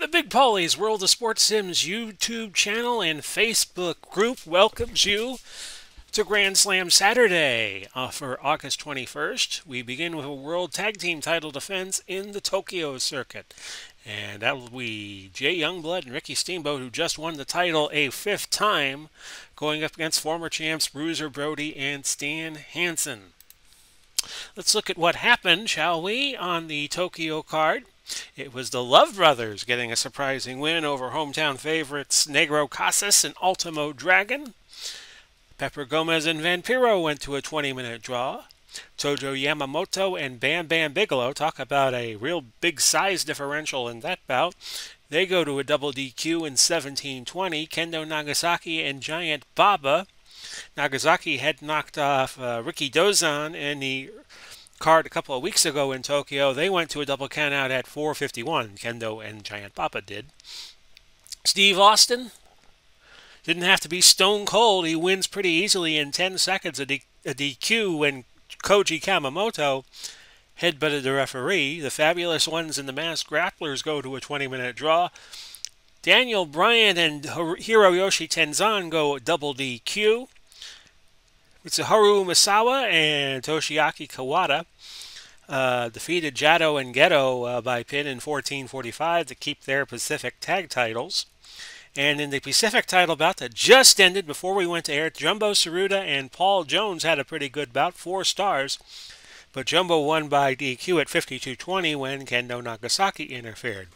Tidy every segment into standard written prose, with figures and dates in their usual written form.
The Big Polly's World of Sports Sims YouTube channel and Facebook group welcomes you to Grand Slam Saturday for August 21st. We begin with a World Tag Team title defense in the Tokyo circuit. And that will be Jay Youngblood and Ricky Steamboat, who just won the title a fifth time, going up against former champs Bruiser Brody and Stan Hansen. Let's look at what happened, shall we, on the Tokyo card. It was the Love Brothers getting a surprising win over hometown favorites Negro Casas and Ultimo Dragon. Pepper Gomez and Vampiro went to a 20-minute draw. Tojo Yamamoto and Bam Bam Bigelow, talk about a real big size differential in that bout. They go to a double DQ in 17-20. Kendo Nagasaki and Giant Baba. Nagasaki had knocked off Ricky Dozan in the card a couple of weeks ago in Tokyo. They went to a double countout at 4:51. Kendo and Giant Baba did. Steve Austin didn't have to be stone cold. He wins pretty easily in 10 seconds a DQ when Koji Kamamoto headbutted the referee. The Fabulous Ones and the Masked Grapplers go to a 20-minute draw. Daniel Bryan and Hiroyoshi Tenzan go double DQ. Mitsuharu Misawa and Toshiaki Kawada defeated Jado and Geto by pin in 14:45 to keep their Pacific tag titles. And in the Pacific title bout that just ended before we went to air, Jumbo Tsuruta and Paul Jones had a pretty good bout, 4 stars. But Jumbo won by DQ at 52-20 when Kendo Nagasaki interfered.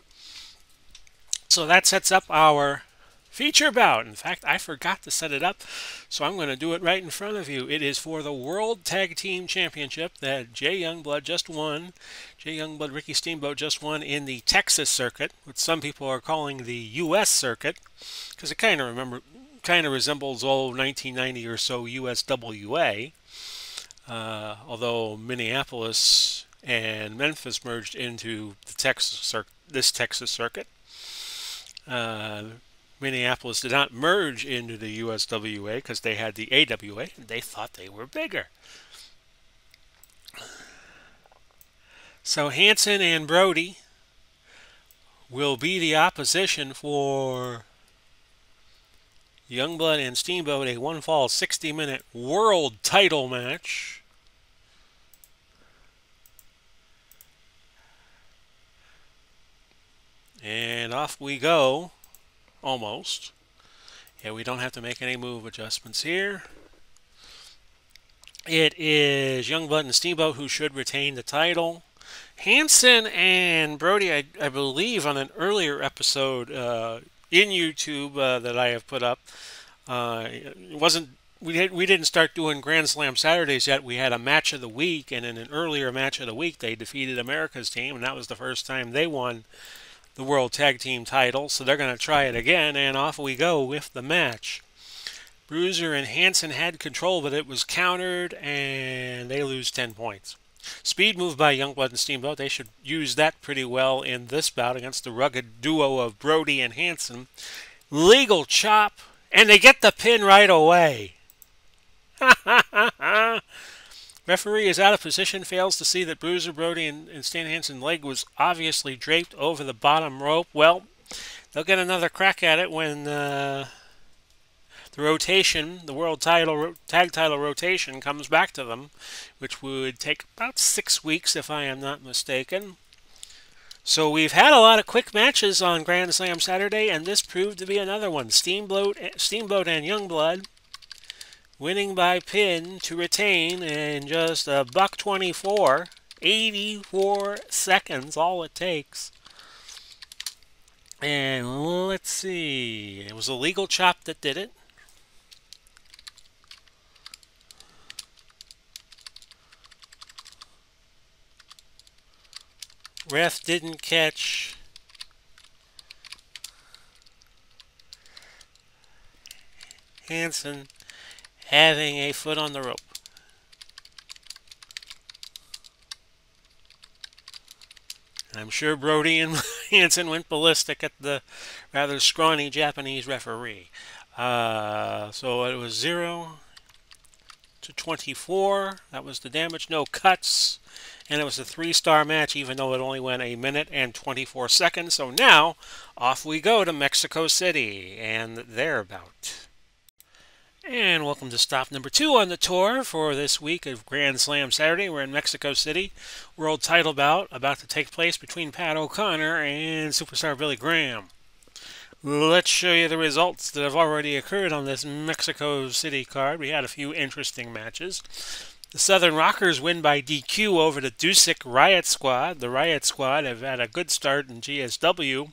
So that sets up our feature bout. In fact, I forgot to set it up, so I'm going to do it right in front of you. It is for the World Tag Team Championship that Jay Youngblood just won. Jay Youngblood, Ricky Steamboat just won in the Texas circuit, which some people are calling the U.S. circuit, because it kind of resembles old 1990 or so USWA, although Minneapolis and Memphis merged into the this Texas circuit. Minneapolis did not merge into the USWA because they had the AWA, and they thought they were bigger. So Hansen and Brody will be the opposition for Youngblood and Steamboat, a one-fall 60-minute world title match. And off we go. Almost. Yeah, we don't have to make any move adjustments here. It is Youngblood and Steamboat who should retain the title. Hansen and Brody, I believe, on an earlier episode in YouTube that I have put up, it wasn't. We didn't start doing Grand Slam Saturdays yet. We had a match of the week, and in an earlier match of the week, they defeated America's team, and that was the first time they won the World Tag Team title, so they're going to try it again, and off we go with the match. Bruiser and Hansen had control, but it was countered, and they lose 10 points. Speed move by Youngblood and Steamboat. They should use that pretty well in this bout against the rugged duo of Brody and Hansen. Legal chop, and they get the pin right away. Referee is out of position, fails to see that Bruiser Brody and Stan Hansen's leg was obviously draped over the bottom rope. Well, they'll get another crack at it when the rotation, the world tag title rotation, comes back to them, which would take about 6 weeks if I am not mistaken. So we've had a lot of quick matches on Grand Slam Saturday, and this proved to be another one. Steamboat and Youngblood winning by pin to retain in just a $1.24, 84 seconds, all it takes. And let's see, it was a legal chop that did it. Ref didn't catch Hansen having a foot on the rope. I'm sure Brody and Hansen went ballistic at the rather scrawny Japanese referee. So it was 0-24. That was the damage. No cuts. and it was a 3-star match, even though it only went 1 minute and 24 seconds. So now, off we go to Mexico City and thereabout. And welcome to stop number 2 on the tour for this week of Grand Slam Saturday. We're in Mexico City. World title bout about to take place between Pat O'Connor and superstar Billy Graham. Let's show you the results that have already occurred on this Mexico City card. We had a few interesting matches. The Southern Rockers win by DQ over the Dusick Riot Squad. The Riot Squad have had a good start in GSW,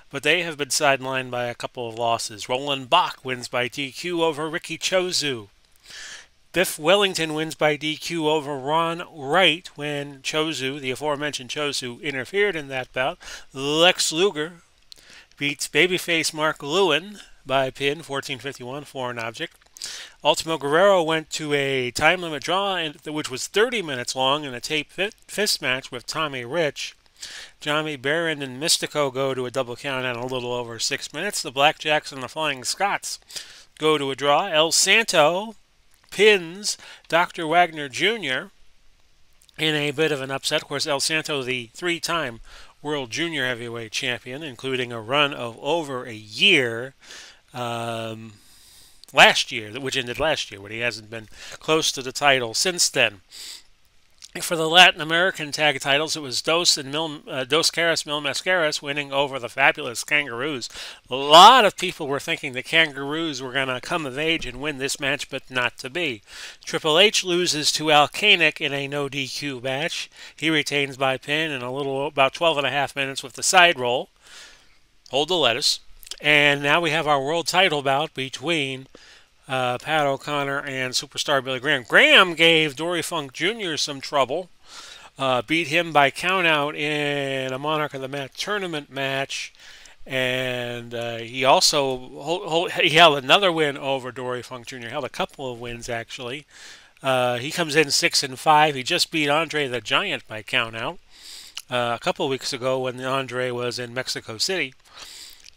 but they have been sidelined by a couple of losses. Roland Bach wins by DQ over Ricky Chozu. Biff Wellington wins by DQ over Ron Wright when Chozu, the aforementioned Chozu, interfered in that bout. Lex Luger beats babyface Mark Lewin by pin, 14:51, foreign object. Ultimo Guerrero went to a time limit draw, which was 30 minutes long, in a tape fist match with Tommy Rich. Johnny Barron and Mystico go to a double count in a little over 6 minutes. The Blackjacks and the Flying Scots go to a draw. El Santo pins Dr. Wagner Jr. in a bit of an upset. Of course, El Santo, the 3-time World Junior Heavyweight Champion, including a run of over a year last year, which ended last year, but he hasn't been close to the title since then. For the Latin American tag titles, it was Dos Caras Mil Mascaras winning over the fabulous Kangaroos. A lot of people were thinking the Kangaroos were going to come of age and win this match, but not to be. Triple H loses to Al Koenig in a no DQ match. He retains by pin in about 12.5 minutes with the side roll. Hold the lettuce. And now we have our world title bout between Pat O'Connor and superstar Billy Graham. Graham gave Dory Funk Jr. some trouble. Beat him by countout in a Monarch of the Mat tournament match. And he also he held another win over Dory Funk Jr. Held a couple of wins, actually. He comes in 6-5. He just beat Andre the Giant by countout a couple of weeks ago when Andre was in Mexico City.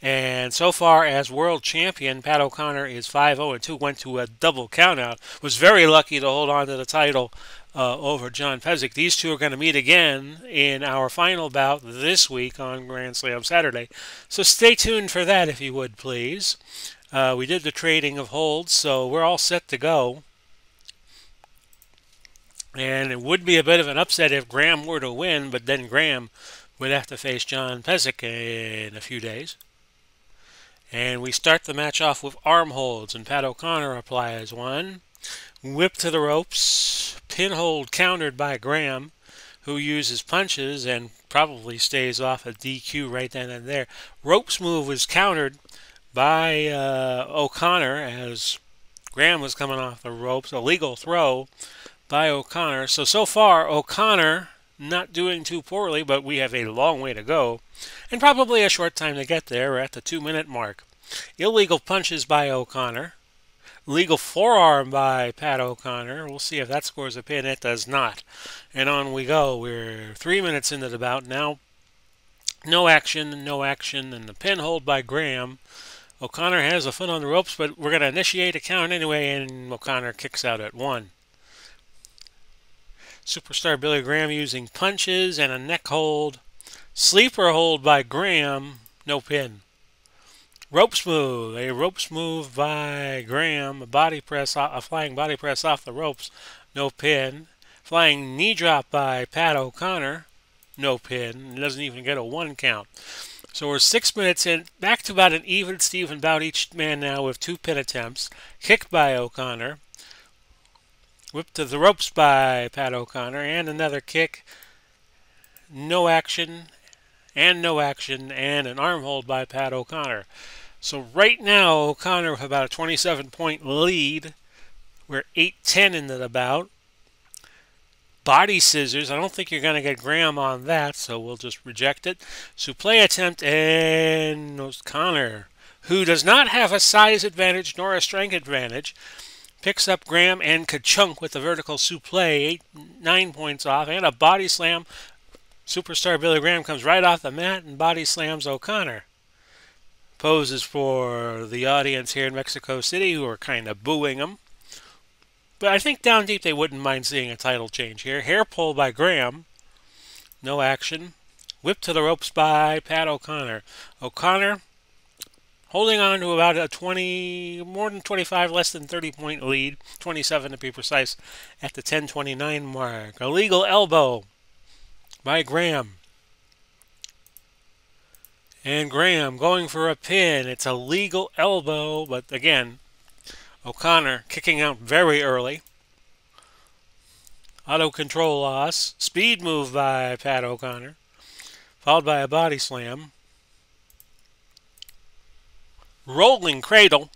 And so far as world champion, Pat O'Connor is 5-0-2, went to a double countout. Was very lucky to hold on to the title over John Pesek. These two are going to meet again in our final bout this week on Grand Slam Saturday. So stay tuned for that, if you would, please. We did the trading of holds, so we're all set to go. And it would be a bit of an upset if Graham were to win, but then Graham would have to face John Pesek in a few days. And we start the match off with arm holds, and Pat O'Connor applies one. Whip to the ropes. Pin hold countered by Graham, who uses punches and probably stays off a DQ right then and there. Ropes move was countered by O'Connor as Graham was coming off the ropes. A legal throw by O'Connor. So far, O'Connor not doing too poorly, but we have a long way to go. And probably a short time to get there. We're at the 2-minute mark. Illegal punches by O'Connor. Legal forearm by Pat O'Connor. We'll see if that scores a pin. It does not. And on we go. We're 3 minutes into the bout now. No action, and the pin hold by Graham. O'Connor has a foot on the ropes, but we're going to initiate a count anyway, and O'Connor kicks out at 1. Superstar Billy Graham using punches and a neck hold. Sleeper hold by Graham. No pin. Ropes move. A ropes move by Graham. A flying body press off the ropes. No pin. Flying knee drop by Pat O'Connor. No pin. It doesn't even get a 1 count. So we're 6 minutes in. Back to about an even Steven bout each man now with 2 pin attempts. Kick by O'Connor. Whip to the ropes by Pat O'Connor, and another kick. No action, and an arm hold by Pat O'Connor. So right now, O'Connor with about a 27-point lead. We're 8-10 into the bout. Body scissors. I don't think you're going to get Graham on that, so we'll just reject it. Suplex attempt, and O'Connor, who does not have a size advantage nor a strength advantage, picks up Graham and ka-chunk with the vertical suplex, 9 points off, and a body slam. Superstar Billy Graham comes right off the mat and body slams O'Connor. Poses for the audience here in Mexico City, who are kind of booing him. But I think down deep they wouldn't mind seeing a title change here. Hair pull by Graham. No action. Whipped to the ropes by Pat O'Connor. O'Connor holding on to about a 20, more than 25, less than 30 point lead, 27 to be precise, at the 10:29 mark. Illegal elbow by Graham. And Graham going for a pin. It's a legal elbow, but again, O'Connor kicking out very early. Auto control loss. Speed move by Pat O'Connor, followed by a body slam. Rolling cradle.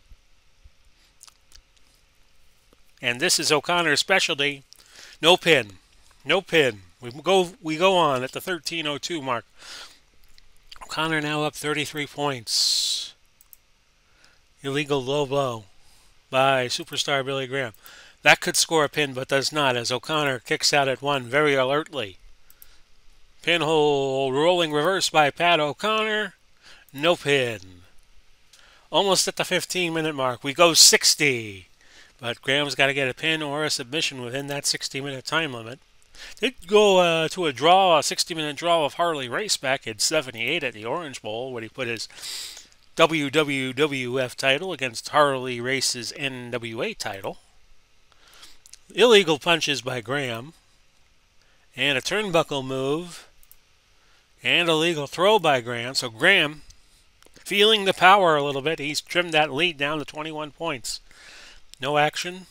And this is O'Connor's specialty. No pin. No pin. We go on at the 13:02 mark. O'Connor now up 33 points. Illegal low blow by superstar Billy Graham. That could score a pin, but does not, as O'Connor kicks out at one very alertly. Pinhole rolling reverse by Pat O'Connor. No pin. Almost at the 15-minute mark. We go 60. But Graham's got to get a pin or a submission within that 60-minute time limit. Did go to a draw, a 60-minute draw of Harley Race back in '78 at the Orange Bowl, when he put his WWF title against Harley Race's NWA title. Illegal punches by Graham. And a turnbuckle move. And a legal throw by Graham. So Graham, feeling the power a little bit, he's trimmed that lead down to 21 points. No action.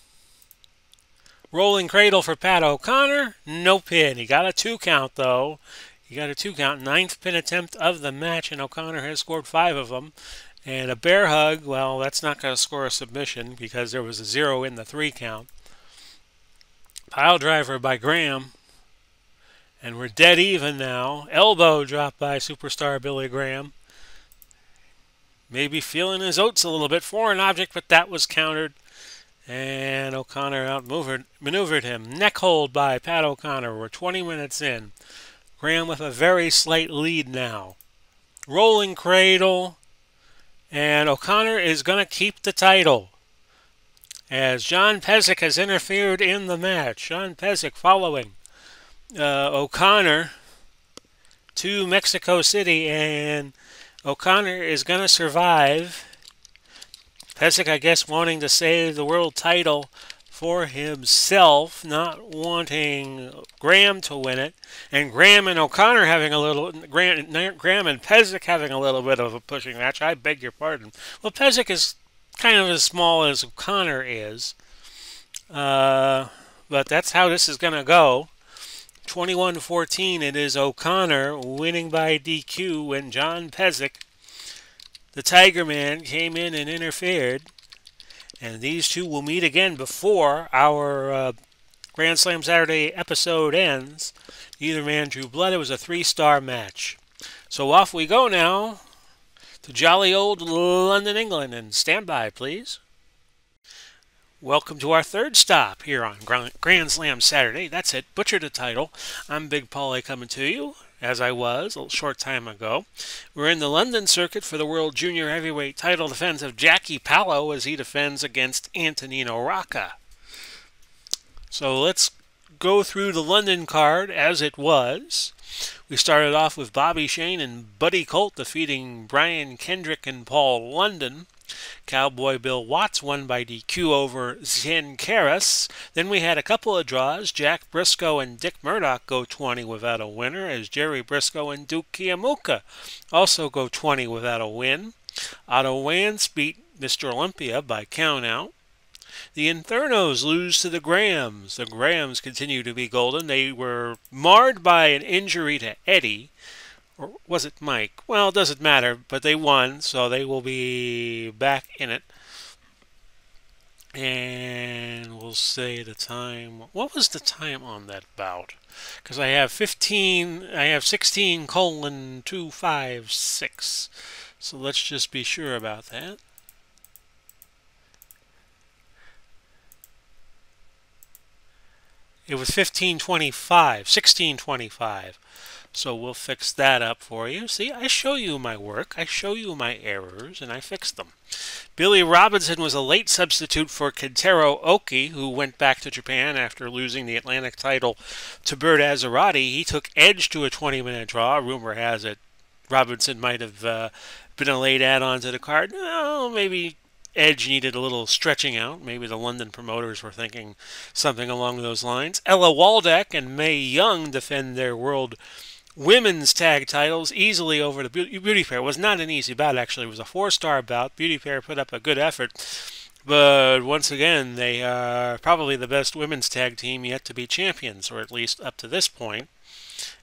Rolling cradle for Pat O'Connor. No pin. He got a 2 count, though. He got a 2 count. 9th pin attempt of the match, and O'Connor has scored 5 of them. And a bear hug, well, that's not going to score a submission because there was a 0 in the 3 count. Pile driver by Graham. And we're dead even now. Elbow drop by superstar Billy Graham. Maybe feeling his oats a little bit. Foreign object, but that was countered. And O'Connor outmaneuvered him. Neck hold by Pat O'Connor. We're 20 minutes in. Graham with a very slight lead now. Rolling cradle. And O'Connor is going to keep the title, as John Pesek has interfered in the match. John Pesek following O'Connor to Mexico City, and O'Connor is going to survive. Pesek, I guess, wanting to save the world title for himself, not wanting Graham to win it, and Graham and O'Connor having a little, Graham and Pesek having a little bit of a pushing match. I beg your pardon. Well, Pesek is kind of as small as O'Connor is, but that's how this is going to go. 21-14, it is O'Connor winning by DQ when John Pesek, the Tiger Man, came in and interfered. And these two will meet again before our Grand Slam Saturday episode ends. Either man drew blood. It was a 3-star match. So off we go now to jolly old London, England. And stand by, please. Welcome to our third stop here on Grand Slam Saturday. That's it. Butcher the title. I'm Big Paulie coming to you, as I was a short time ago. We're in the London circuit for the World Junior Heavyweight title defense of Jackie Pallo as he defends against Antonino Rocca. So let's go through the London card as it was. We started off with Bobby Shane and Buddy Colt defeating Brian Kendrick and Paul London. Cowboy Bill Watts won by DQ over Zen Karras. Then we had a couple of draws. Jack Briscoe and Dick Murdoch go 20 without a winner, as Jerry Briscoe and Duke Kiwanuka also go 20 without a win. Otto Wance beat Mr. Olympia by countout. The Infernos lose to the Grahams. The Grahams continue to be golden. They were marred by an injury to Eddie. Or was it Mike? Well, it doesn't matter, but they won, so they will be back in it. And we'll say the time. What was the time on that bout? Because I have 16:256. So let's just be sure about that. It was 16:25. So we'll fix that up for you. See, I show you my work, I show you my errors, and I fix them. Billy Robinson was a late substitute for Kentaro Oki, who went back to Japan after losing the Atlantic title to Bert Azzarati. He took Edge to a 20-minute draw. Rumor has it Robinson might have been a late add-on to the card. No, maybe Edge needed a little stretching out. Maybe the London promoters were thinking something along those lines. Ella Waldeck and Mae Young defend their world women's tag titles easily over the Beauty Pair. It was not an easy bout, actually. It was a 4-star bout. Beauty Pair put up a good effort. But once again, they are probably the best women's tag team yet to be champions, or at least up to this point,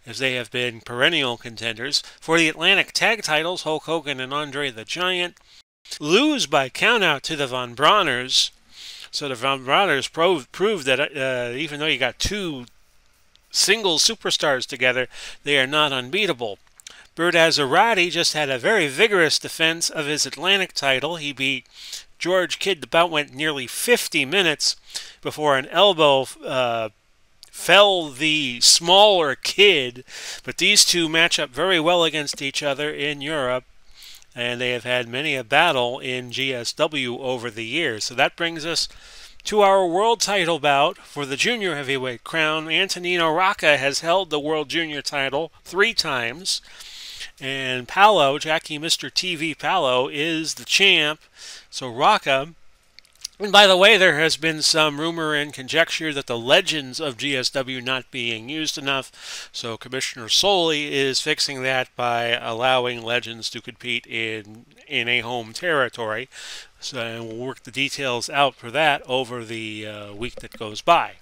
as they have been perennial contenders. For the Atlantic tag titles, Hulk Hogan and Andre the Giant lose by countout to the Von Brauners. So the Von Brauners proved that even though you got two single superstars together, they are not unbeatable. Bert Azzarati just had a very vigorous defense of his Atlantic title. He beat George Kidd. The bout went nearly 50 minutes before an elbow fell the smaller Kidd, but these two match up very well against each other in Europe, and they have had many a battle in GSW over the years. So that brings us to our world title bout for the junior heavyweight crown. Antonino Rocca has held the world junior title 3 times, and Paolo, Jackie Mr. TV Paolo, is the champ. So Rocca, and by the way, there has been some rumor and conjecture that the legends of GSW not being used enough, so Commissioner Soley is fixing that by allowing legends to compete in a home territory. So we'll work the details out for that over the week that goes by.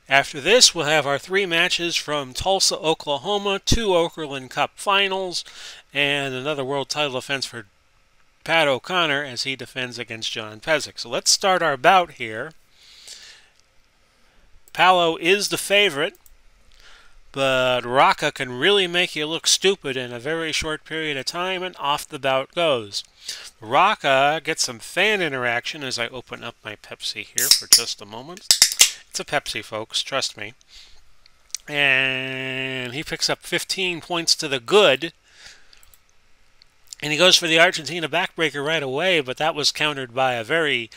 After this, we'll have our 3 matches from Tulsa, Oklahoma, 2 Okerlund Cup finals, and another world title defense for Pat O'Connor as he defends against John Pesek. So let's start our bout here. Paolo is the favorite, but Rocca can really make you look stupid in a very short period of time, and off the bout goes. Rocca gets some fan interaction as I open up my Pepsi here for just a moment. It's a Pepsi, folks, trust me. And he picks up 15 points to the good. And he goes for the Argentina backbreaker right away, but that was countered by a very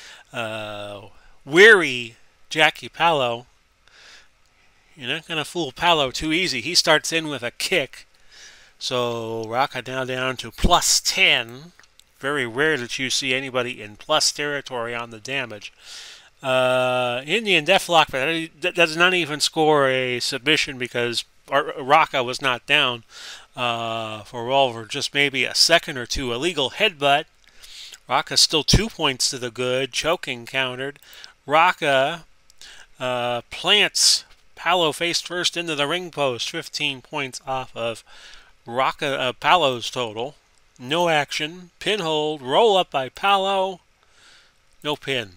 weary Jackie Paolo. You're not going to fool Paolo too easy. He starts in with a kick. So Rocca now down to plus 10. Very rare that you see anybody in plus territory on the damage. Indian Deathlock, but that does not even score a submission because Rocca was not down for over just maybe a second or two. Illegal headbutt. Rocca still 2 points to the good. Choking countered. Rocca plants Paolo face first into the ring post. 15 points off of Rocca Paolo's total. No action. Pin hold. Roll up by Paolo. No pin.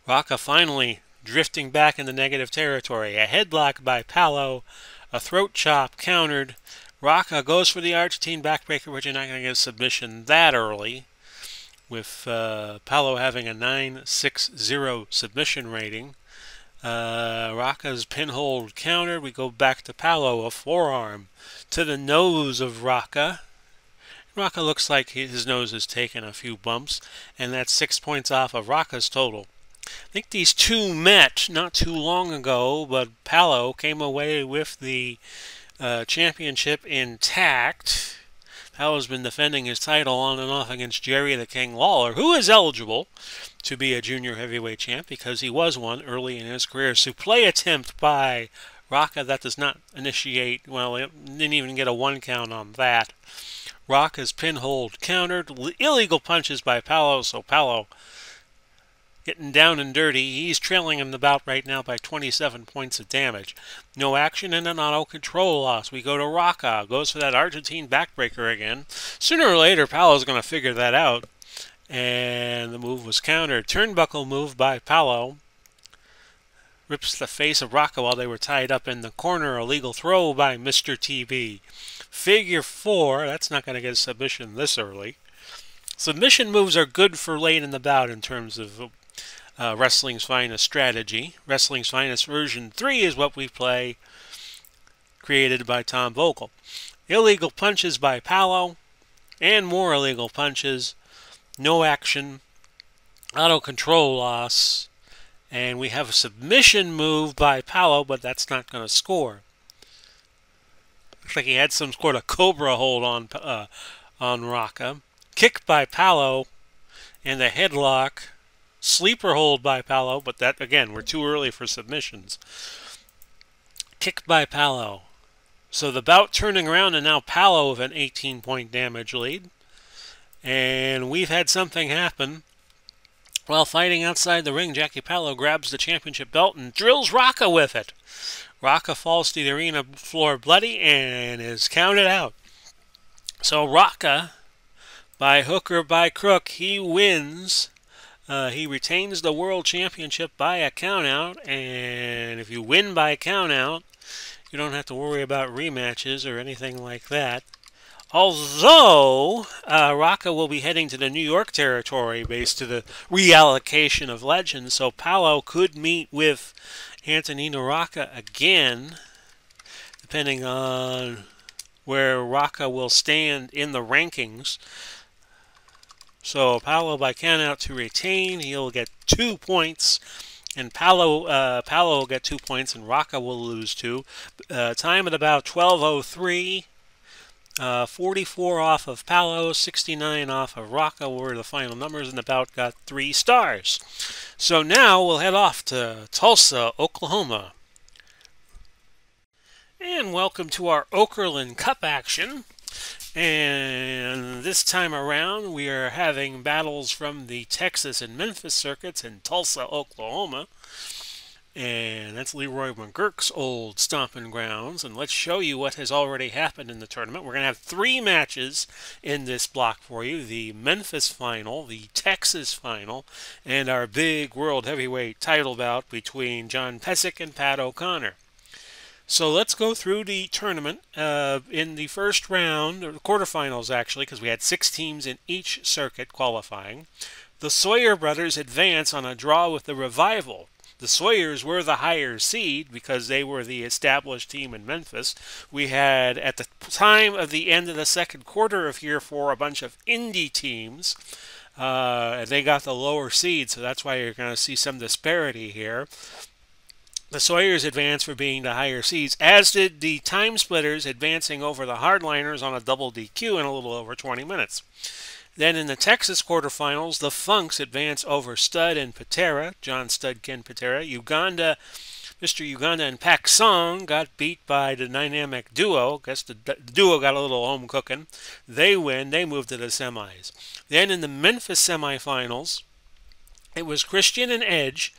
Rocca finally drifting back into negative territory. A headlock by Paolo. A throat chop countered. Rocca goes for the Argentine backbreaker, but you're not going to get a submission that early, with Paolo having a 9.60 submission rating. Rocca's pinhold countered. We go back to Paolo, a forearm to the nose of Rocca. Rocca looks like his nose has taken a few bumps, and that's 6 points off of Rocca's total. I think these two met not too long ago, but Paolo came away with the championship intact. Paolo's been defending his title on and off against Jerry the King Lawler, who is eligible to be a junior heavyweight champ because he was one early in his career. Suplex attempt by Rocca that does not initiate, well, it didn't even get a 1 count on that. Rocca's pinhold countered. Illegal punches by Paolo, so Paolo getting down and dirty. He's trailing in the bout right now by 27 points of damage. No action and an auto control loss. We go to Rocca. Goes for that Argentine backbreaker again. Sooner or later, Paolo's going to figure that out. And the move was countered. Turnbuckle move by Paolo. Rips the face of Rocca while they were tied up in the corner. A legal throw by Mr. TB. Figure 4. That's not going to get a submission this early. Submission moves are good for late in the bout in terms of Wrestling's Finest strategy. Wrestling's Finest version 3 is what we play. created by Tom Vogel. Illegal punches by Palo, and more illegal punches. No action. Auto control loss. And we have a submission move by Palo, but that's not going to score. Looks like he had some sort of cobra hold on Rocca. Kick by Palo, and the headlock. Sleeper hold by Palo, but that, again, we're too early for submissions. Kick by Palo. So the bout turning around, and now Palo with an 18-point damage lead. And we've had something happen. While fighting outside the ring, Jackie Palo grabs the championship belt and drills Rocca with it. Rocca falls to the arena floor bloody and is counted out. So Rocca, by hook or by crook, he wins. He retains the world championship by a countout, and if you win by countout, you don't have to worry about rematches or anything like that. Although, Rocca will be heading to the New York territory based to the reallocation of legends, so Palo could meet with Antonino Rocca again, depending on where Rocca will stand in the rankings. So Palo by countout to retain, he'll get 2 points. And Palo will get 2 points, and Rocca will lose 2. Time at about 12:03. 44 off of Palo, 69 off of Rocca were the final numbers, and the bout got 3 stars. So now we'll head off to Tulsa, Oklahoma. And welcome to our Okerlund Cup action. And this time around, we are having battles from the Texas and Memphis circuits in Tulsa, Oklahoma. And that's Leroy McGurk's old stomping grounds. And let's show you what has already happened in the tournament. We're going to have 3 matches in this block for you. The Memphis final, the Texas final, and our big world heavyweight title bout between John Pesek and Pat O'Connor. So let's go through the tournament. In the first round, or the quarterfinals actually, because we had 6 teams in each circuit qualifying, the Sawyer brothers advance on a draw with the Revival. The Sawyers were the higher seed because they were the established team in Memphis. We had, at the time of the end of the second quarter of Year 4, a bunch of indie teams. They got the lower seed, so that's why you're going to see some disparity here. The Sawyers advanced for being the higher seeds, as did the Time Splitters, advancing over the Hardliners on a double DQ in a little over 20 minutes. Then in the Texas quarterfinals, the Funks advance over Stud and Patera, John Stud, Ken Patera. Mr. Uganda and Pak Song got beat by the dynamic duo. Guess the duo got a little home cooking. They win. They move to the semis. Then in the Memphis semifinals, it was Christian and Edge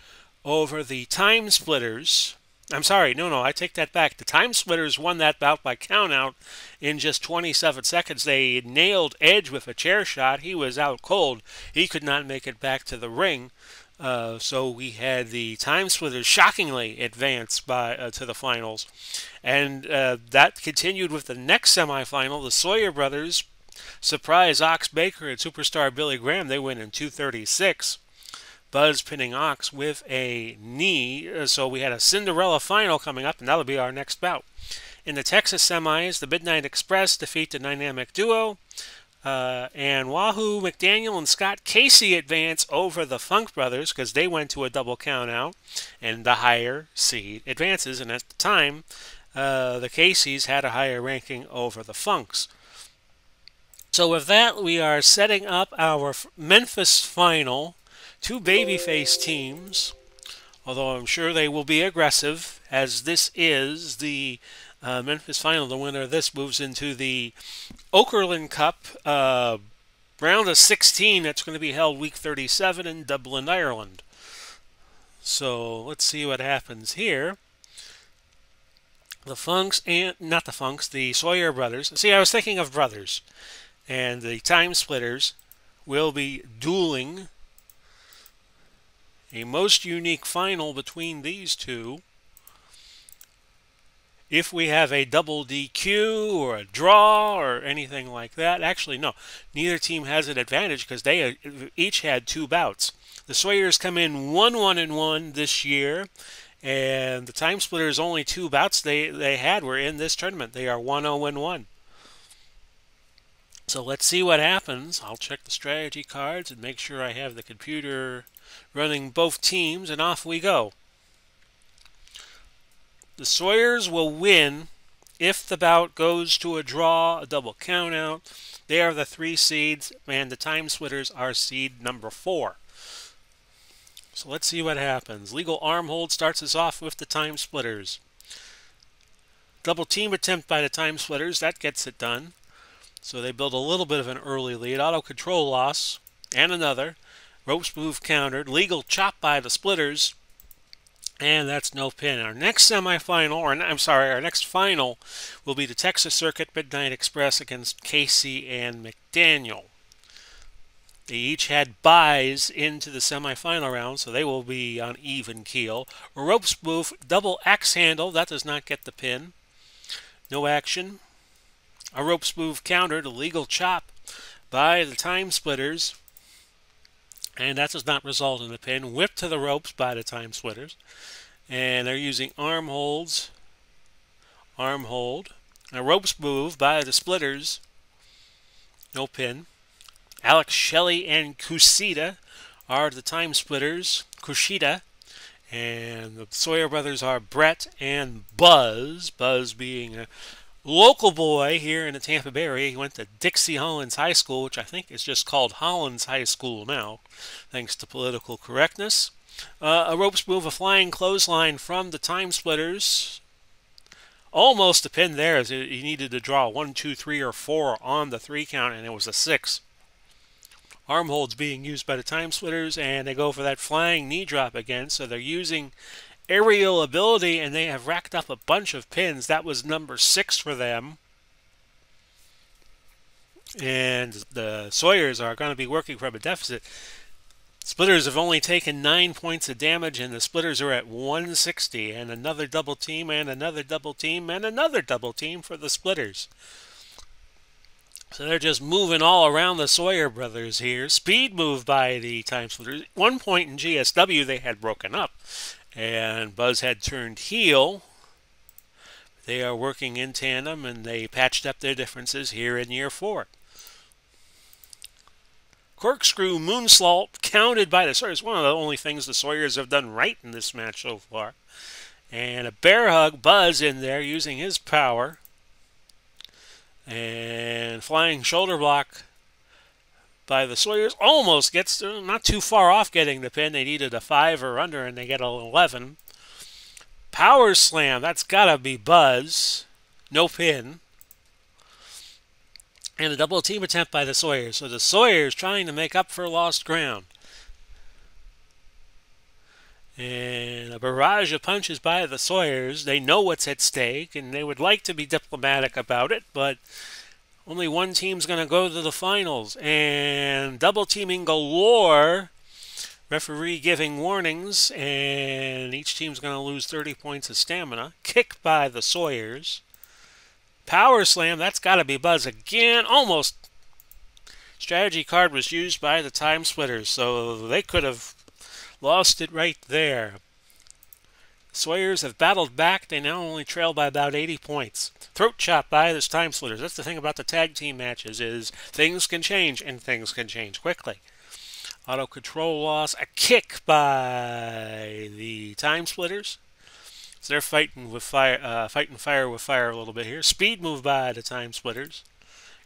over the Time Splitters. I'm sorry, no, I take that back. The Time Splitters won that bout by countout in just 27 seconds. They nailed Edge with a chair shot. He was out cold. He could not make it back to the ring. So we had the Time Splitters shockingly advance to the finals. And that continued with the next semifinal. The Sawyer brothers surprise Ox Baker and superstar Billy Graham. They win in 2:36. Buzz pinning Ox with a knee. So we had a Cinderella final coming up, and that'll be our next bout. In the Texas semis, the Midnight Express defeat the dynamic duo. And Wahoo McDaniel and Scott Casey advance over the Funk brothers because they went to a double count out, and the higher seed advances. And at the time, the Caseys had a higher ranking over the Funks. So with that, we are setting up our Memphis final. 2 babyface teams, although I'm sure they will be aggressive, as this is the Memphis final. The winner of this moves into the Okerlund Cup round of 16 that's going to be held week 37 in Dublin, Ireland. So let's see what happens here. The Funks, and not the Funks, the Sawyer brothers. See, I was thinking of brothers. And the Time Splitters will be dueling. A most unique final between these two. If we have a double DQ or a draw or anything like that, actually no, neither team has an advantage because they each had 2 bouts. The Sawyers come in 1-1-1 this year, And the Time Splitters' only 2 bouts they had were in this tournament. They are 1-0-1. So let's see what happens. I'll check the strategy cards and make sure I have the computer running both teams, and off we go. The Sawyers will win if the bout goes to a draw, a double countout. They are the 3 seeds, and the Time Splitters are seed number 4. So let's see what happens. Legal arm hold starts us off with the Time Splitters. Double team attempt by the Time Splitters, that gets it done. So they build a little bit of an early lead. Auto control loss, and another. Ropes move countered. Legal chop by the Splitters. And that's no pin. Our next semifinal, or I'm sorry, our next final will be the Texas Circuit Midnight Express against Casey and McDaniel. They each had buys into the semifinal round, so they will be on even keel. A ropes move, double axe handle, that does not get the pin. No action. A ropes move countered, a legal chop by the Time Splitters. And that does not result in a pin. Whip to the ropes by the Time Splitters. And they're using arm holds. Arm hold. A ropes move by the Splitters. No pin. Alex Shelley and Kushida are the Time Splitters. Kushida. And the Sawyer brothers are Brett and Buzz. Buzz being a local boy here in the Tampa Bay area. He went to Dixie Hollins High School, which I think is just called Hollins High School now, thanks to political correctness. A ropes move, a flying clothesline from the Time Splitters. Almost a pin there, as he needed to draw 1, 2, 3, or 4 on the 3 count, and it was a 6. Arm holds being used by the Time Splitters, and they go for that flying knee drop again, so they're using aerial ability, and they have racked up a bunch of pins. That was number 6 for them. And the Sawyers are going to be working from a deficit. Splitters have only taken 9 points of damage, and the Splitters are at 160. And another double team, and another double team, and another double team for the Splitters. So they're just moving all around the Sawyer brothers here. Speed move by the Time Splitters. 1 point in GSW they had broken up, and Buzz had turned heel. They are working in tandem, and they patched up their differences here in year 4. Corkscrew moonsault counted by the Sawyers. One of the only things the Sawyers have done right in this match so far. And a bear hug, Buzz in there using his power. And flying shoulder block by the Sawyers. Almost gets to, not too far off getting the pin. They needed a 5 or under, and they get an 11. Power slam, that's got to be Buzz. No pin. And a double team attempt by the Sawyers. So the Sawyers trying to make up for lost ground. And a barrage of punches by the Sawyers. They know what's at stake, and they would like to be diplomatic about it, but only one team's going to go to the finals. And double teaming galore. Referee giving warnings, and each team's going to lose 30 points of stamina. Kick by the Sawyers. Power slam, that's got to be Buzz again. Almost. Strategy card was used by the Time Splitters, so they could have lost it right there. Sawyers have battled back. They now only trail by about 80 points. Throat chop by the Time Splitters. That's the thing about the tag team matches, is things can change, and things can change quickly. Auto control loss. A kick by the Time Splitters. So they're fighting fire with fire a little bit here. Speed move by the Time Splitters.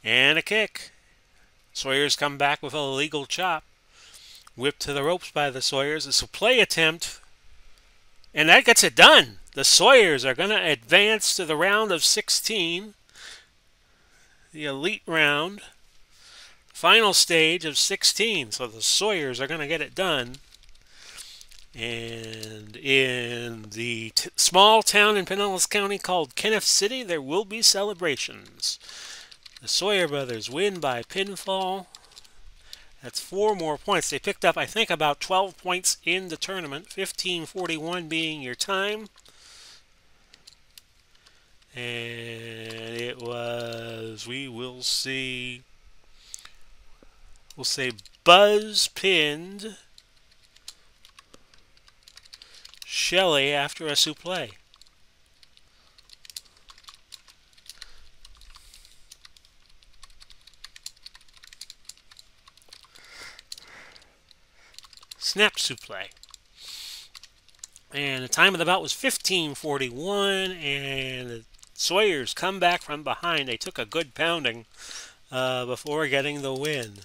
And a kick. Sawyers come back with a legal chop. Whip to the ropes by the Sawyers. It's a play attempt. And that gets it done. The Sawyers are going to advance to the round of 16. The elite round. Final stage of 16. So the Sawyers are going to get it done. And in the small town in Pinellas County called Kenneth City, there will be celebrations. The Sawyer brothers win by pinfall. That's 4 more points. They picked up, I think, about 12 points in the tournament. 15:41 being your time. And it was, we'll say Buzz pinned Shelley after a souffle. Snap souffle. And the time of the bout was 15:41, and the Sawyers come back from behind. They took a good pounding before getting the win.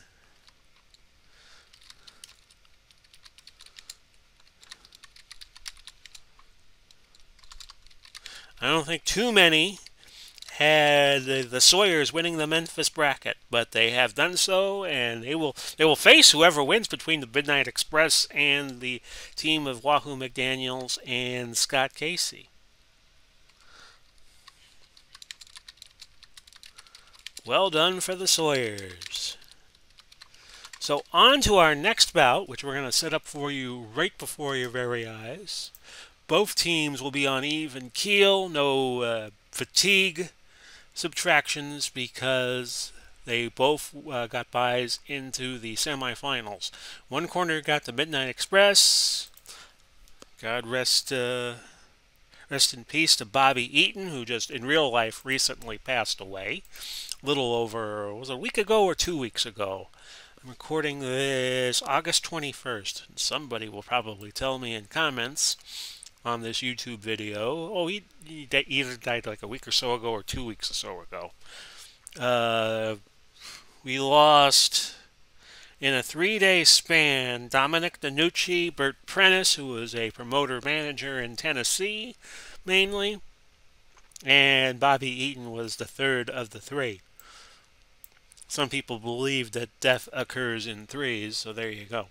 I don't think too many had the Sawyers winning the Memphis bracket, but they have done so, and they will face whoever wins between the Midnight Express and the team of Wahoo McDaniels and Scott Casey. Well done for the Sawyers. So on to our next bout, which we're going to set up for you right before your very eyes. Both teams will be on even keel, no fatigue subtractions, because they both got buys into the semifinals. One corner got the Midnight Express. God rest in peace to Bobby Eaton, who just in real life recently passed away. A little over, was it a week ago or 2 weeks ago? I'm recording this August 21st. Somebody will probably tell me in comments on this YouTube video, oh, he either died like a week or so ago or 2 weeks or so ago. We lost in a 3-day span Dominic DeNucci, Bert Prentice, who was a promoter manager in Tennessee mainly, and Bobby Eaton was the third of the three. Some people believe that death occurs in threes, so there you go.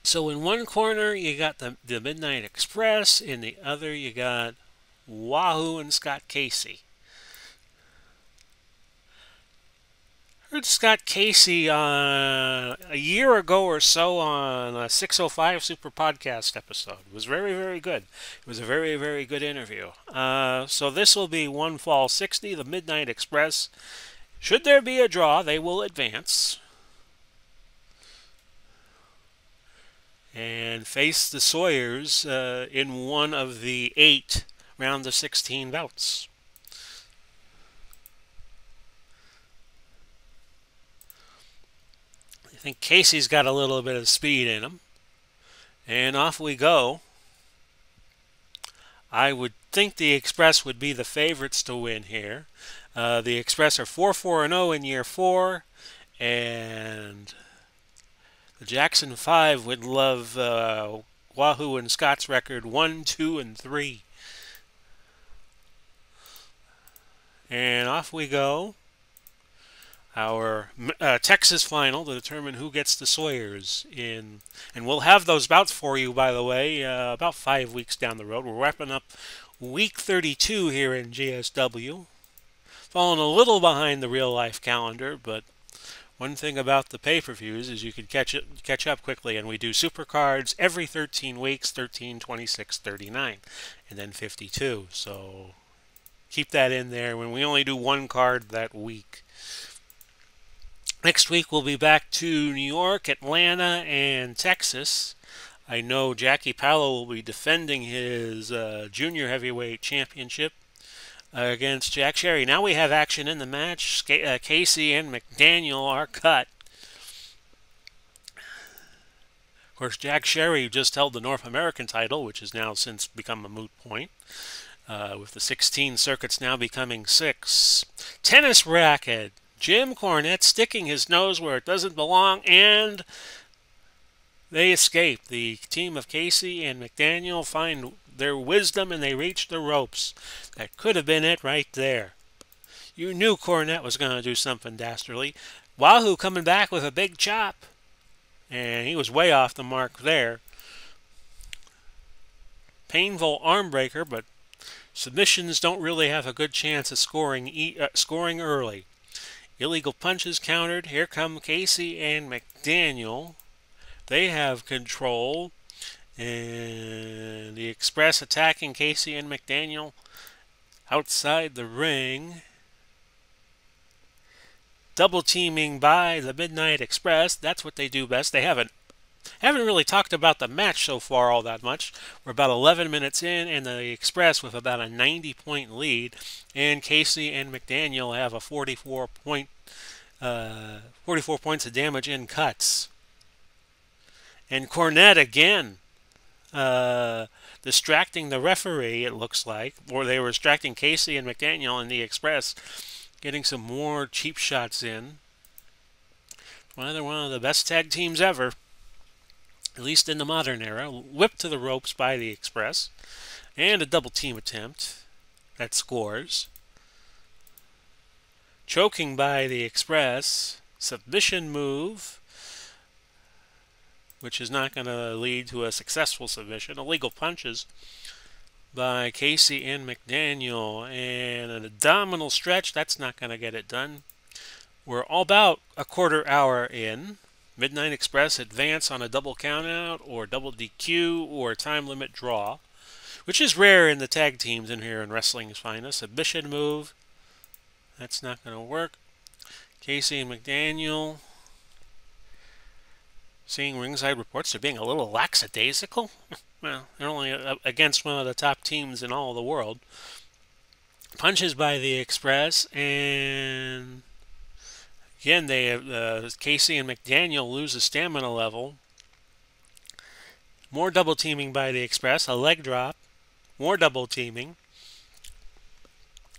So in one corner you got the Midnight Express, in the other you got Wahoo and Scott Casey. Heard Scott Casey a year ago or so on a 605 Super Podcast episode. It was very, very good. It was a very, very good interview. So this will be one fall 60, the Midnight Express. Should there be a draw, they will advance and face the Sawyers in one of the 8 round of 16 bouts. I think Casey's got a little bit of speed in him. And off we go. I would think the Express would be the favorites to win here. The Express are 4-4-0 in year 4, and the Jackson 5 would love Wahoo and Scott's record 1, 2, and 3. And off we go. Our Texas final to determine who gets the Sawyers in. And we'll have those bouts for you, by the way, about 5 weeks down the road. We're wrapping up week 32 here in GSW. Falling a little behind the real-life calendar, but one thing about the pay-per-views is you can catch up quickly, and we do super cards every 13 weeks, 13, 26, 39, and then 52. So keep that in there when we only do one card that week. Next week we'll be back to New York, Atlanta, and Texas. I know Jackie Pallo will be defending his junior heavyweight championship against Jack Sherry. Now we have action in the match. Casey and McDaniel are cut. Of course, Jack Sherry just held the North American title, which has now since become a moot point, with the 16 circuits now becoming 6. Tennis racket. Jim Cornette sticking his nose where it doesn't belong, and they escape. The team of Casey and McDaniel find their wisdom, and they reach the ropes. That could have been it right there. You knew Cornette was going to do something dastardly. Wahoo coming back with a big chop, and he was way off the mark there. Painful arm breaker, but submissions don't really have a good chance of scoring early. Illegal punches countered. Here come Casey and McDaniel. They have control. And the Express attacking Casey and McDaniel outside the ring. Double teaming by the Midnight Express. That's what they do best. They have Haven't really talked about the match so far all that much. We're about 11 minutes in, and the Express with about a 90-point lead, and Casey and McDaniel have a 44 points of damage in cuts. And Cornette again, distracting the referee, it looks like, or they were distracting Casey and McDaniel in the Express, getting some more cheap shots in. They're one of the best tag teams ever, at least in the modern era. Whipped to the ropes by the Express, and a double team attempt that scores. Choking by the Express, submission move, which is not going to lead to a successful submission. Illegal punches by Casey and McDaniel, and an abdominal stretch. That's not going to get it done. We're all about a quarter hour in. Midnight Express advance on a double countout or double DQ or time limit draw, which is rare in the tag teams in here in Wrestling's Finest. Submission move. That's not going to work. Casey and McDaniel, seeing ringside reports, they're being a little lackadaisical. Well, they're only against one of the top teams in all the world. Punches by the Express, and again, they have, Casey and McDaniel lose a stamina level. More double teaming by the Express, a leg drop, more double teaming,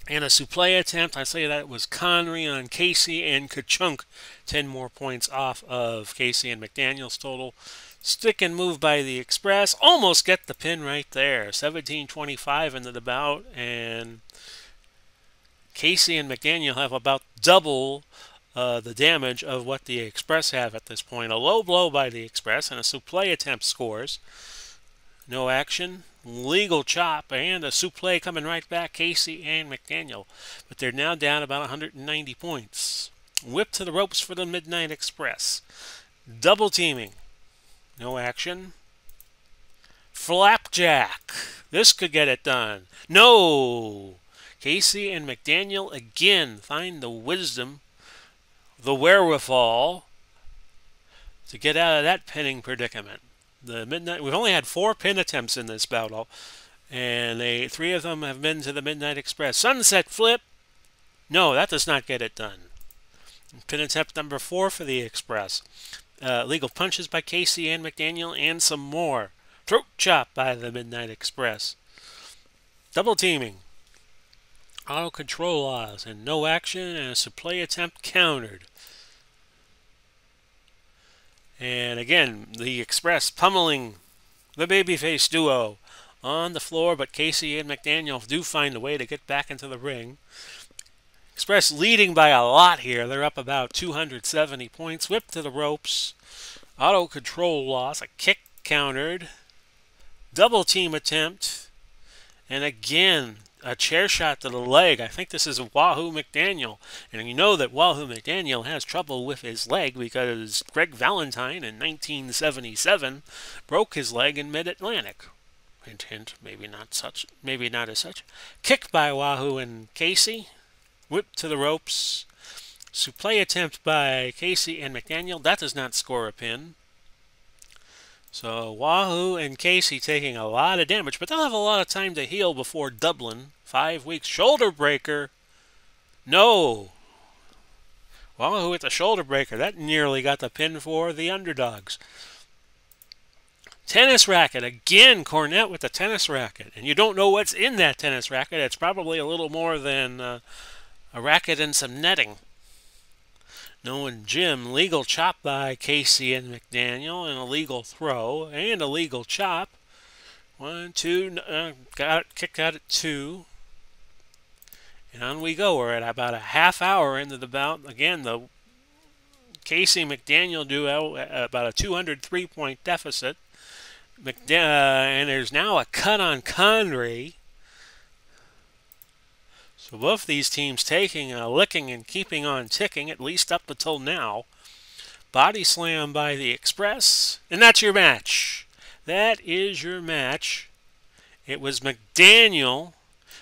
and a suplex attempt. I say that was Connery on Casey, and Ka-chunk, 10 more points off of Casey and McDaniel's total. Stick and move by the Express, almost get the pin right there. 17:25 into the bout, and Casey and McDaniel have about double the damage of what the Express have at this point. A low blow by the Express, and a suplex attempt scores. No action. Legal chop, and a suplex coming right back, Casey and McDaniel. But they're now down about 190 points. Whip to the ropes for the Midnight Express. Double teaming. No action. Flapjack. This could get it done. No! Casey and McDaniel again find the wisdom, the wherewithal to get out of that pinning predicament. We've only had 4 pin attempts in this battle, and 3 of them have been to the Midnight Express. Sunset flip. No, that does not get it done. Pin attempt number 4 for the Express. Legal punches by Casey and McDaniel, and some more. Throat chop by the Midnight Express. Double teaming. Auto control loss, and no action, and a suplex attempt countered. And again, the Express pummeling the babyface duo on the floor, but Casey and McDaniel do find a way to get back into the ring. Express leading by a lot here. They're up about 270 points. Whip to the ropes. Auto control loss. A kick countered. Double team attempt. And again, a chair shot to the leg. I think this is Wahoo McDaniel. And you know that Wahoo McDaniel has trouble with his leg because Greg Valentine in 1977 broke his leg in Mid-Atlantic. Hint, hint, maybe not as such. Kick by Wahoo and Casey. Whip to the ropes. Suplex attempt by Casey and McDaniel. That does not score a pin. So Wahoo and Casey taking a lot of damage, but they'll have a lot of time to heal before Dublin. 5 weeks. Shoulder breaker. No. Wahoo with the shoulder breaker. That nearly got the pin for the underdogs. Tennis racket. Again, Cornette with the tennis racket. And you don't know what's in that tennis racket. It's probably a little more than a racket and some netting. Knowing Jim, legal chop by Casey and McDaniel, and a legal throw, and a legal chop. 1, 2, got it, kicked out at 2. And on we go. We're at about a half hour into the bout. Again, the Casey McDaniel duo about a 203-point deficit. And there's now a cut on Connery. So both these teams taking a licking and keeping on ticking, at least up until now. Body slam by the Express. And that's your match. That is your match. It was McDaniel,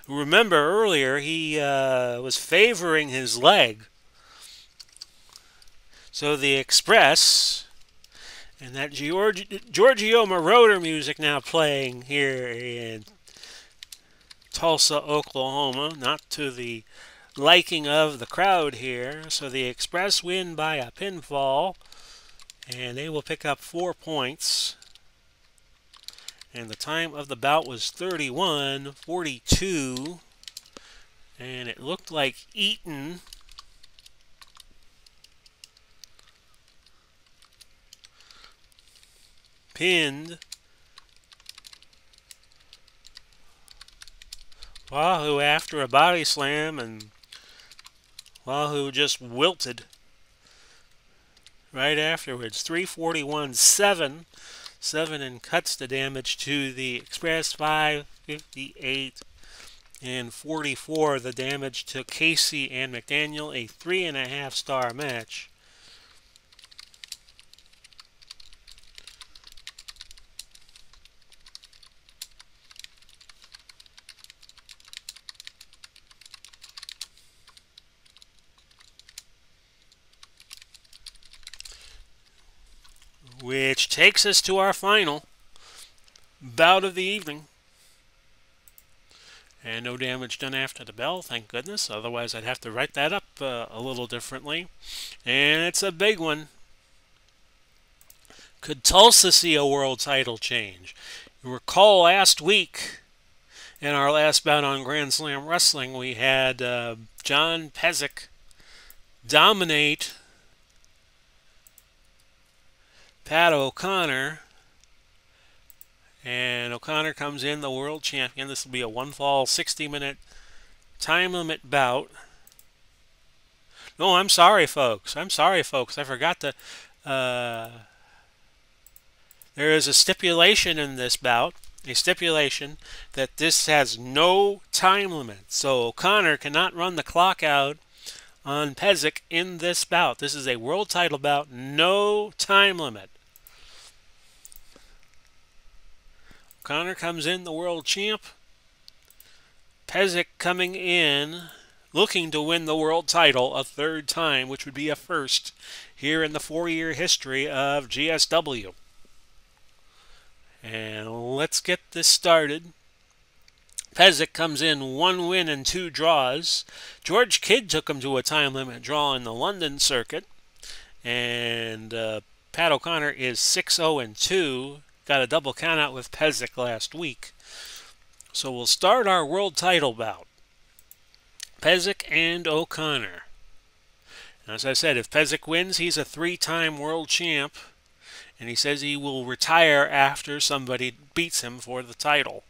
who, remember earlier, he was favoring his leg. So the Express And that Giorgio Moroder music now playing here in Tulsa, Oklahoma, not to the liking of the crowd here. So the Express win by a pinfall, and they will pick up 4 points. And the time of the bout was 31-42. And it looked like Eaton pinned Wahoo after a body slam, and Wahoo just wilted right afterwards. 341-7. 7 and cuts the damage to the Express. 558 and 44 the damage to Casey and McDaniel. A 3.5 star match. Which takes us to our final bout of the evening. And no damage done after the bell, thank goodness. Otherwise, I'd have to write that up a little differently. And it's a big one. Could Tulsa see a world title change? You recall last week, in our last bout on Grand Slam Wrestling, we had John Pesek dominate Pat O'Connor, and O'Connor comes in the world champion. This will be a one-fall, 60-minute time limit bout. No, I'm sorry, folks. I forgot to... there is a stipulation in this bout, a stipulation that this has no time limit. So O'Connor cannot run the clock out on Pesek in this bout. This is a world title bout, no time limit. O'Connor comes in the world champ. Pesek coming in looking to win the world title a third time, which would be a first here in the 4-year history of GSW. And let's get this started. Pesek comes in 1 win and 2 draws. George Kidd took him to a time limit draw in the London circuit. And Pat O'Connor is 6-0-2. Got a double countout with Pesek last week. So we'll start our world title bout. Pesek and O'Connor. As I said, if Pesek wins, he's a 3-time world champ. And he says he will retire after somebody beats him for the title.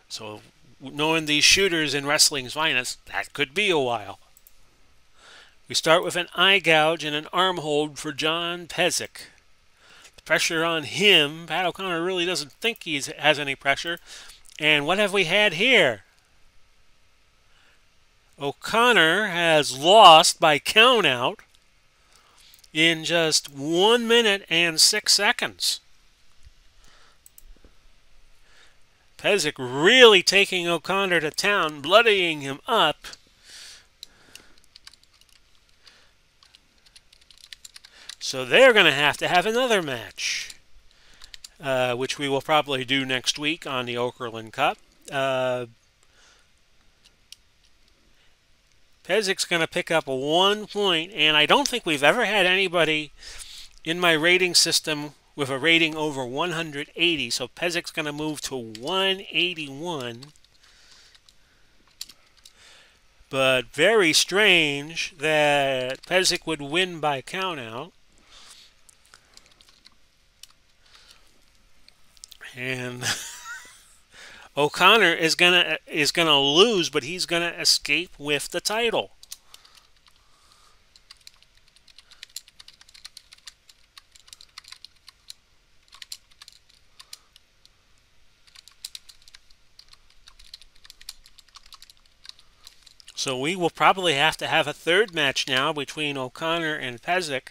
So knowing these shooters in wrestling's finest, that could be a while. We start with an eye gouge and an arm hold for John Pesek. The pressure on him, Pat O'Connor really doesn't think he has any pressure. And what have we had here? O'Connor has lost by countout in just 1 minute and 6 seconds. Pesek really taking O'Connor to town, bloodying him up. So they're going to have another match, which we will probably do next week on the Okerlund Cup. Pesek's going to pick up 1 point, and I don't think we've ever had anybody in my rating system with a rating over 180, so Pesek's going to move to 181. But very strange that Pesek would win by countout. And O'Connor is gonna lose, but he's gonna escape with the title. So we will probably have to have a third match now between O'Connor and Pesek.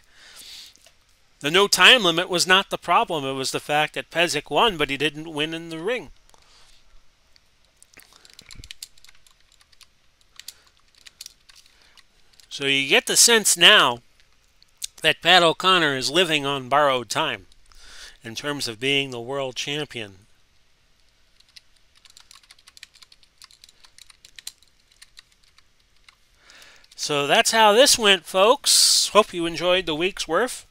The no time limit was not the problem. It was the fact that Pesek won, but he didn't win in the ring. So you get the sense now that Pat O'Connor is living on borrowed time. in terms of being the world champion. So that's how this went, folks. Hope you enjoyed the week's worth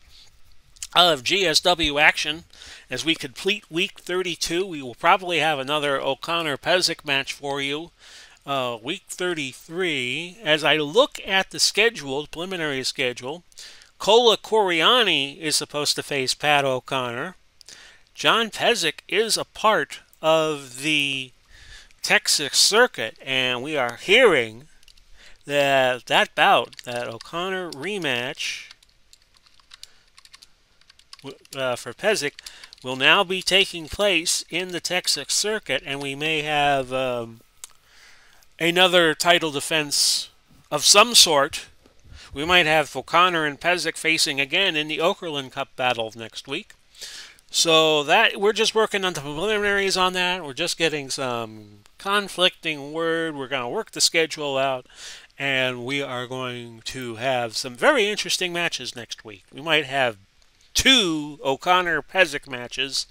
of GSW action. As we complete week 32, we will probably have another O'Connor-Pesek match for you. Week 33, as I look at the schedule, the preliminary schedule, Kola Coriani is supposed to face Pat O'Connor. John Pesek is a part of the Texas circuit, and we are hearing that bout, that O'Connor rematch for Pesek, will now be taking place in the Texas circuit, and we may have another title defense of some sort. We might have O'Connor and Pesek facing again in the Okerlund Cup battle next week. So that we're just working on the preliminaries on that. We're just getting some conflicting word. We're going to work the schedule out, and we are going to have some very interesting matches next week. We might have 2 O'Connor-Pesek matches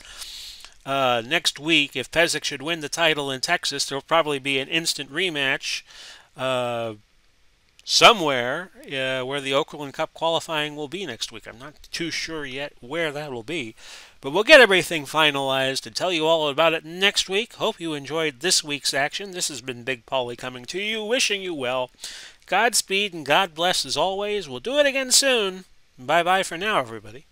next week. If Pesek should win the title in Texas, there will probably be an instant rematch somewhere where the Okerlund Cup qualifying will be next week. I'm not too sure yet where that will be, but we'll get everything finalized and tell you all about it next week. Hope you enjoyed this week's action. This has been Big Paulie coming to you, wishing you well. Godspeed and God bless as always. We'll do it again soon. Bye-bye for now, everybody.